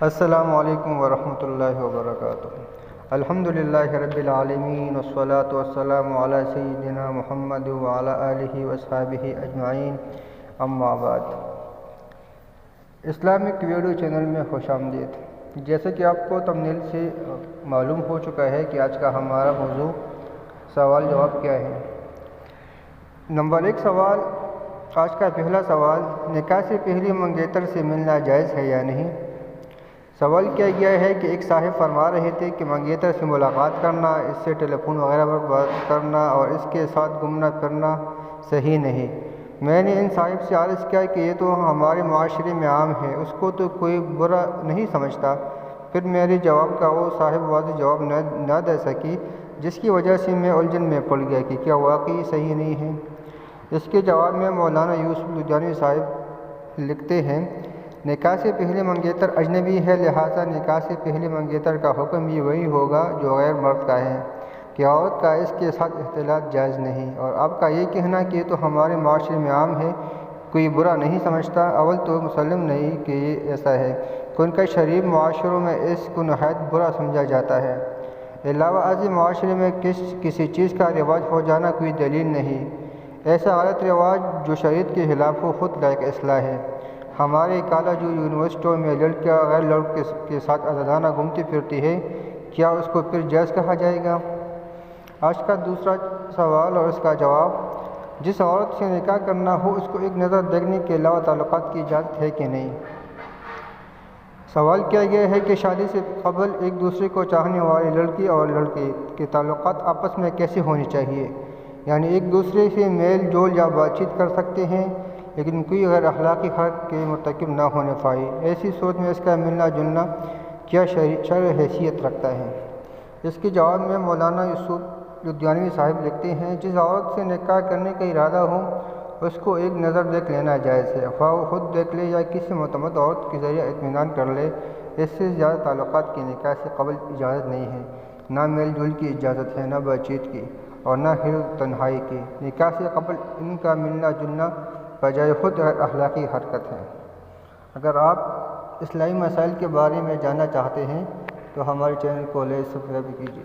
السلام علیکم ورحمۃ اللہ وبرکاتہ۔ الحمدللہ رب العالمین والصلاة والسلام علی سیدنا محمد وعلی آلہ وصحبہ اجمعین، اما بعد۔ اسلامک ویڈیو چینل میں خوش آمدید۔ جیسے کہ آپ کو تمنیل سے معلوم ہو چکا ہے کہ آج کا ہمارا موضوع سوال جواب کیا ہے۔ نمبر 1 سوال، آج کا پہلا سوال، نکاح سے پہلے منگیتر سے ملنا جائز ہے یا نہیں؟ سوال کیا گیا ہے کہ ایک صاحب فرما رہے تھے کہ منگیتر سے ملاقات کرنا، اس سے ٹیلی فون وغیرہ پر بات کرنا اور اس کے ساتھ گھومنا پھرنا صحیح نہیں۔ میں نے ان صاحب سے عرض کیا کہ یہ تو ہمارے معاشرے میں عام ہے، اس کو تو کوئی برا نہیں سمجھتا۔ پھر میرے جواب کا وہ صاحب واضح جواب نہ دے سکی، جس کی وجہ سے میں الجھن میں پڑ گیا کہ کیا واقعی صحیح نہیں ہے۔ اس کے جواب میں مولانا یوسف لدھیانوی صاحب لکھتے ہیں، نکاح سے پہلے منگیتر اجنبی ہے، لہٰذا نکاح سے پہلے منگیتر کا حکم بھی وہی ہوگا جو غیر مرد کا ہے کہ عورت کا اس کے ساتھ اختلاط جائز نہیں۔ اور آپ کا یہ کہنا کہ یہ تو ہمارے معاشرے میں عام ہے، کوئی برا نہیں سمجھتا، اول تو مسلم نہیں کہ یہ ایسا ہے، کیونکہ شریف معاشروں میں اس کو نہایت برا سمجھا جاتا ہے۔ علاوہ ازیں معاشرے میں کسی چیز کا رواج ہو جانا کوئی دلیل نہیں۔ ایسا غلط رواج جو شریعت کے خلاف ہو خود لائق اصلاح ہے۔ ہمارے کالجوں یونیورسٹیوں میں لڑکیاں غیر لڑکے کے ساتھ آزادانہ گھومتی پھرتی ہے، کیا اس کو پھر جائز کہا جائے گا؟ آج کا دوسرا سوال اور اس کا جواب، جس عورت سے نکاح کرنا ہو اس کو ایک نظر دیکھنے کے علاوہ تعلقات کی اجازت ہے کہ نہیں؟ سوال کیا گیا ہے کہ شادی سے قبل ایک دوسرے کو چاہنے والے لڑکی اور لڑکے کے تعلقات آپس میں کیسے ہونے چاہیے؟ یعنی ایک دوسرے سے میل جول یا بات چیت کر سکتے ہیں لیکن کوئی غیر اخلاقی حرکت کے مرتکب نہ ہونے پائے۔ ایسی صورت میں اس کا ملنا جلنا کیا شرعی حیثیت رکھتا ہے؟ اس کے جواب میں مولانا یوسف لدھیانوی صاحب لکھتے ہیں، جس عورت سے نکاح کرنے کا ارادہ ہو اس کو ایک نظر دیکھ لینا جائز ہے، خواہ وہ خود دیکھ لے یا کسی معتمد عورت کے ذریعے اطمینان کر لے۔ اس سے زیادہ تعلقات کی نکاح سے قبل اجازت نہیں ہے، نہ میل جول کی اجازت ہے، نہ بات چیت کی اور نہ ہر تنہائی کی۔ نکاح سے قبل ان کا ملنا جلنا بجائے خود غیر اخلاقی حرکت ہے۔ اگر آپ اسلامی مسائل کے بارے میں جاننا چاہتے ہیں تو ہمارے چینل کو سبسکرائب کیجیے۔